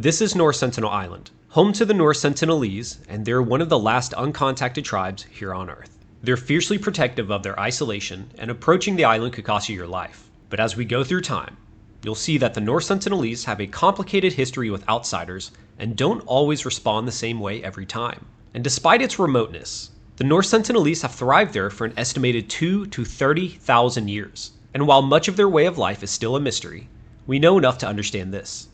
This is North Sentinel Island, home to the North Sentinelese, and they're one of the last uncontacted tribes here on Earth. They're fiercely protective of their isolation, and approaching the island could cost you your life. But as we go through time, you'll see that the North Sentinelese have a complicated history with outsiders and don't always respond the same way every time. And despite its remoteness, the North Sentinelese have thrived there for an estimated 2,000 to 30,000 years. And while much of their way of life is still a mystery, we know enough to understand this.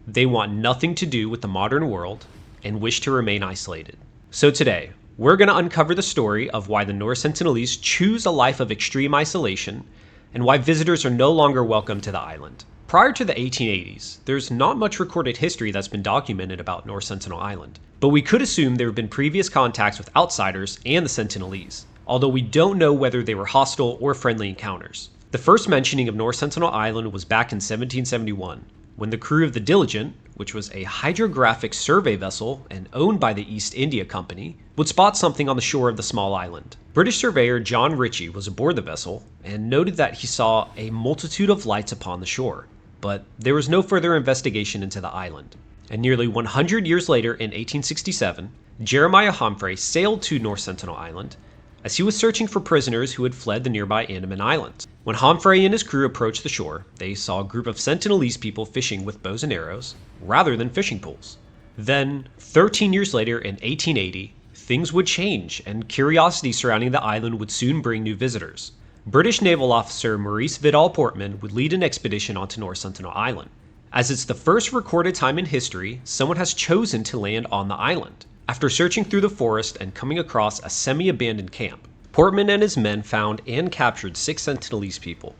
They want nothing to do with the modern world and wish to remain isolated. So today, we're going to uncover the story of why the North Sentinelese choose a life of extreme isolation and why visitors are no longer welcome to the island. Prior to the 1880s, there's not much recorded history that's been documented about North Sentinel Island, but we could assume there have been previous contacts with outsiders and the Sentinelese, although we don't know whether they were hostile or friendly encounters. The first mentioning of North Sentinel Island was back in 1771, when the crew of the Diligent, which was a hydrographic survey vessel and owned by the East India Company, would spot something on the shore of the small island. British surveyor John Ritchie was aboard the vessel and noted that he saw a multitude of lights upon the shore, but there was no further investigation into the island. And nearly 100 years later, in 1867, Jeremiah Humphrey sailed to North Sentinel Island as he was searching for prisoners who had fled the nearby Andaman Islands. When Humphrey and his crew approached the shore, they saw a group of Sentinelese people fishing with bows and arrows rather than fishing poles. Then, 13 years later in 1880, things would change and curiosity surrounding the island would soon bring new visitors. British naval officer Maurice Vidal Portman would lead an expedition onto North Sentinel Island, as it's the first recorded time in history someone has chosen to land on the island. After searching through the forest and coming across a semi-abandoned camp, Portman and his men found and captured 6 Sentinelese people,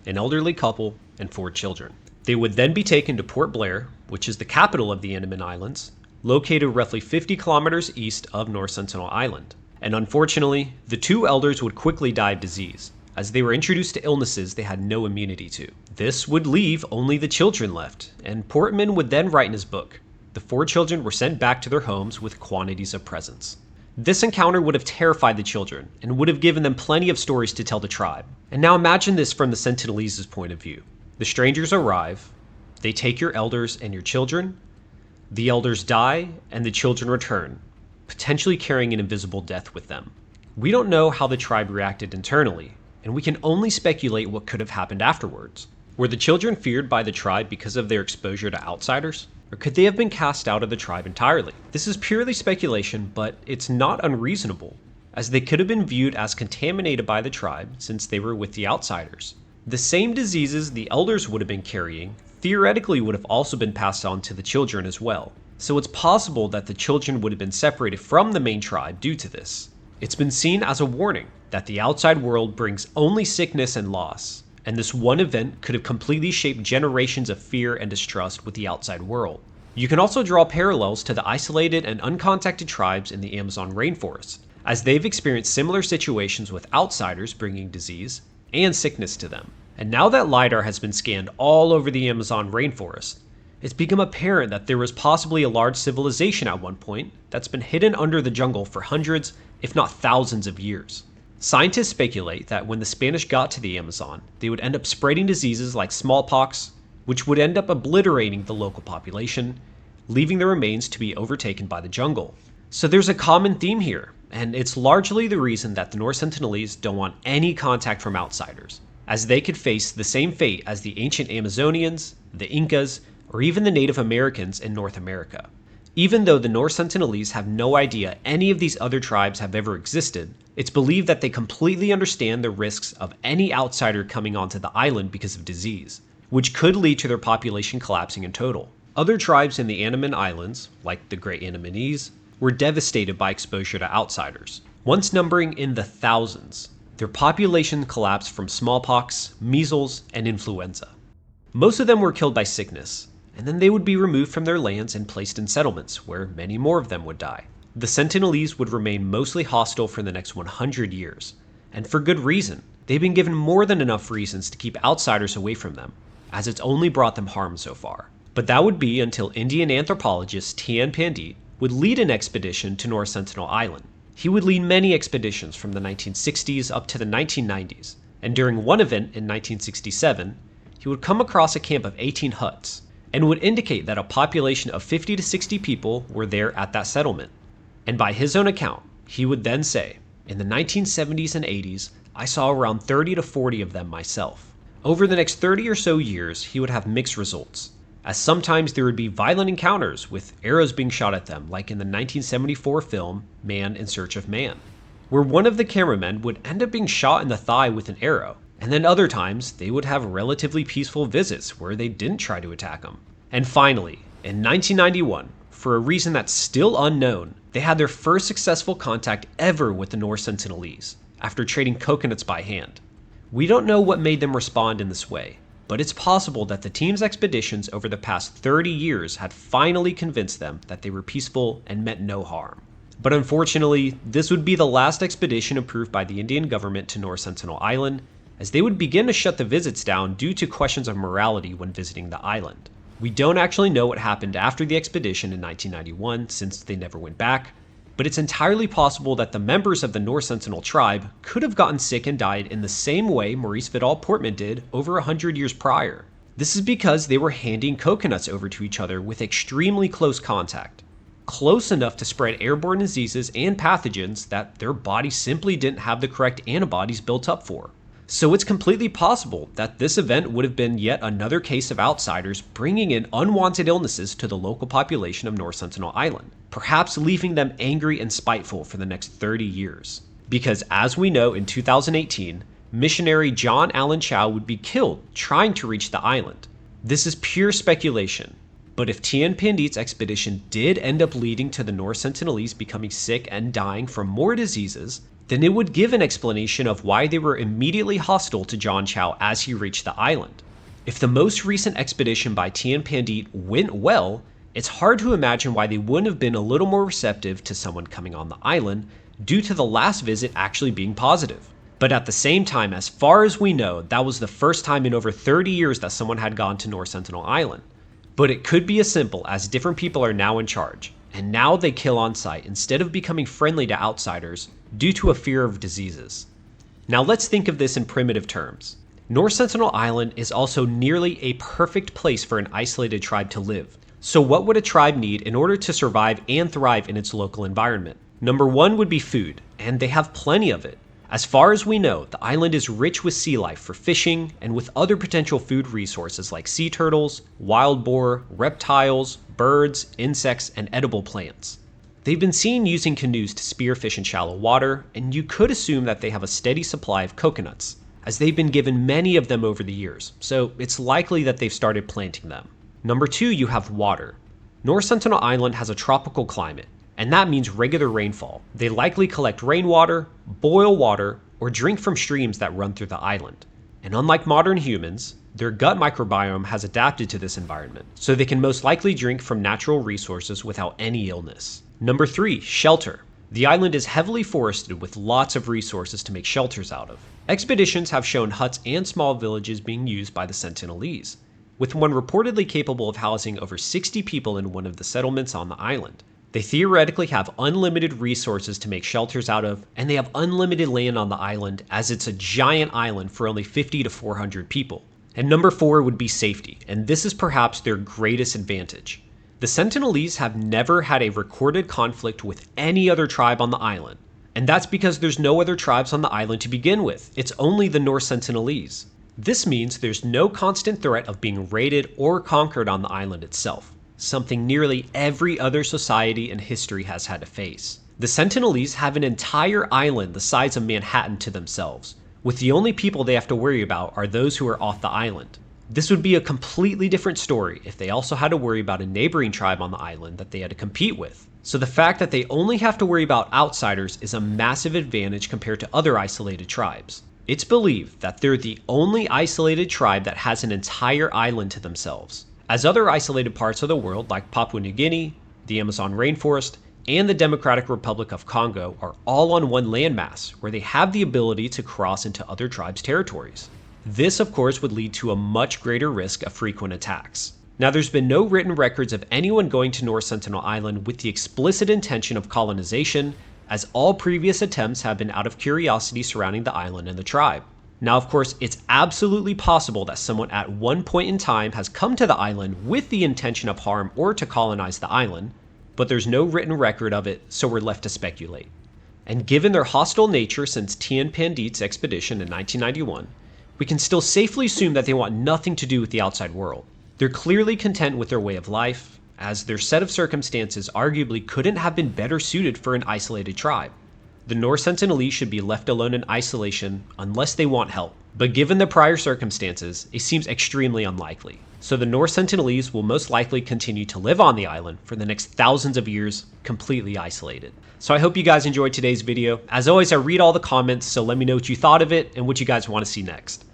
an elderly couple, and 4 children. They would then be taken to Port Blair, which is the capital of the Andaman Islands, located roughly 50 kilometers east of North Sentinel Island. And unfortunately, the 2 elders would quickly die of disease, as they were introduced to illnesses they had no immunity to. This would leave only the children left, and Portman would then write in his book, the 4 children were sent back to their homes with quantities of presents. This encounter would have terrified the children and would have given them plenty of stories to tell the tribe. And now imagine this from the Sentinelese's point of view. The strangers arrive, they take your elders and your children, the elders die, and the children return, potentially carrying an invisible death with them. We don't know how the tribe reacted internally, and we can only speculate what could have happened afterwards. Were the children feared by the tribe because of their exposure to outsiders? Or could they have been cast out of the tribe entirely? This is purely speculation, but it's not unreasonable, as they could have been viewed as contaminated by the tribe since they were with the outsiders. The same diseases the elders would have been carrying theoretically would have also been passed on to the children as well. So it's possible that the children would have been separated from the main tribe due to this. It's been seen as a warning that the outside world brings only sickness and loss, and this one event could have completely shaped generations of fear and distrust with the outside world. You can also draw parallels to the isolated and uncontacted tribes in the Amazon rainforest, as they've experienced similar situations with outsiders bringing disease and sickness to them. And now that LiDAR has been scanned all over the Amazon rainforest, it's become apparent that there was possibly a large civilization at one point that's been hidden under the jungle for hundreds, if not thousands of years. Scientists speculate that when the Spanish got to the Amazon, they would end up spreading diseases like smallpox, which would end up obliterating the local population, leaving the remains to be overtaken by the jungle. So there's a common theme here, and it's largely the reason that the North Sentinelese don't want any contact from outsiders, as they could face the same fate as the ancient Amazonians, the Incas, or even the Native Americans in North America. Even though the North Sentinelese have no idea any of these other tribes have ever existed, it's believed that they completely understand the risks of any outsider coming onto the island because of disease, which could lead to their population collapsing in total. Other tribes in the Andaman Islands, like the Great Andamanese, were devastated by exposure to outsiders. Once numbering in the thousands, their population collapsed from smallpox, measles, and influenza. Most of them were killed by sickness, and then they would be removed from their lands and placed in settlements, where many more of them would die. The Sentinelese would remain mostly hostile for the next 100 years, and for good reason. They've been given more than enough reasons to keep outsiders away from them, as it's only brought them harm so far. But that would be until Indian anthropologist Tian Pandit would lead an expedition to North Sentinel Island. He would lead many expeditions from the 1960s up to the 1990s, and during one event in 1967, he would come across a camp of 18 huts, and would indicate that a population of 50 to 60 people were there at that settlement. And by his own account, he would then say, in the 1970s and 80s, I saw around 30 to 40 of them myself. Over the next 30 or so years, he would have mixed results, as sometimes there would be violent encounters with arrows being shot at them, like in the 1974 film Man in Search of Man, where one of the cameramen would end up being shot in the thigh with an arrow, and then other times they would have relatively peaceful visits where they didn't try to attack him. And finally, in 1991, for a reason that's still unknown, they had their first successful contact ever with the North Sentinelese, after trading coconuts by hand. We don't know what made them respond in this way, but it's possible that the team's expeditions over the past 30 years had finally convinced them that they were peaceful and meant no harm. But unfortunately, this would be the last expedition approved by the Indian government to North Sentinel Island, as they would begin to shut the visits down due to questions of morality when visiting the island. We don't actually know what happened after the expedition in 1991, since they never went back, but it's entirely possible that the members of the North Sentinel tribe could have gotten sick and died in the same way Maurice Vidal Portman did over 100 years prior. This is because they were handing coconuts over to each other with extremely close contact, close enough to spread airborne diseases and pathogens that their bodies simply didn't have the correct antibodies built up for. So it's completely possible that this event would have been yet another case of outsiders bringing in unwanted illnesses to the local population of North Sentinel Island, perhaps leaving them angry and spiteful for the next 30 years. Because as we know, in 2018, missionary John Allen Chau would be killed trying to reach the island. This is pure speculation, but if Tian Pandit's expedition did end up leading to the North Sentinelese becoming sick and dying from more diseases, then it would give an explanation of why they were immediately hostile to John Chau as he reached the island. If the most recent expedition by Tian Pandit went well, it's hard to imagine why they wouldn't have been a little more receptive to someone coming on the island, due to the last visit actually being positive. But at the same time, as far as we know, that was the first time in over 30 years that someone had gone to North Sentinel Island. But it could be as simple as different people are now in charge, and now they kill on sight instead of becoming friendly to outsiders due to a fear of diseases. Now let's think of this in primitive terms. North Sentinel Island is also nearly a perfect place for an isolated tribe to live. So what would a tribe need in order to survive and thrive in its local environment? Number one would be food, and they have plenty of it. As far as we know, the island is rich with sea life for fishing and with other potential food resources like sea turtles, wild boar, reptiles, birds, insects, and edible plants. They've been seen using canoes to spearfish in shallow water, and you could assume that they have a steady supply of coconuts, as they've been given many of them over the years, so it's likely that they've started planting them. Number two, you have water. North Sentinel Island has a tropical climate, and that means regular rainfall. They likely collect rainwater, boil water, or drink from streams that run through the island. And unlike modern humans, their gut microbiome has adapted to this environment, so they can most likely drink from natural resources without any illness. Number three, shelter. The island is heavily forested with lots of resources to make shelters out of. Expeditions have shown huts and small villages being used by the Sentinelese, with one reportedly capable of housing over 60 people in one of the settlements on the island. They theoretically have unlimited resources to make shelters out of, and they have unlimited land on the island, as it's a giant island for only 50 to 400 people. And number four would be safety, and this is perhaps their greatest advantage. The Sentinelese have never had a recorded conflict with any other tribe on the island, and that's because there's no other tribes on the island to begin with. It's only the North Sentinelese. This means there's no constant threat of being raided or conquered on the island itself, something nearly every other society in history has had to face. The Sentinelese have an entire island the size of Manhattan to themselves, with the only people they have to worry about are those who are off the island. This would be a completely different story if they also had to worry about a neighboring tribe on the island that they had to compete with. So the fact that they only have to worry about outsiders is a massive advantage compared to other isolated tribes. It's believed that they're the only isolated tribe that has an entire island to themselves, as other isolated parts of the world like Papua New Guinea, the Amazon rainforest, and the Democratic Republic of Congo are all on one landmass where they have the ability to cross into other tribes' territories. This, of course, would lead to a much greater risk of frequent attacks. Now, there's been no written records of anyone going to North Sentinel Island with the explicit intention of colonization, as all previous attempts have been out of curiosity surrounding the island and the tribe. Now, of course, it's absolutely possible that someone at one point in time has come to the island with the intention of harm or to colonize the island, but there's no written record of it, so we're left to speculate. And given their hostile nature since Tian Pandit's expedition in 1991, we can still safely assume that they want nothing to do with the outside world. They're clearly content with their way of life, as their set of circumstances arguably couldn't have been better suited for an isolated tribe. The Norse Sentinelese should be left alone in isolation unless they want help, but given the prior circumstances, it seems extremely unlikely. So the Norse Sentinelese will most likely continue to live on the island for the next thousands of years, completely isolated. So I hope you guys enjoyed today's video. As always, I read all the comments, so let me know what you thought of it and what you guys want to see next.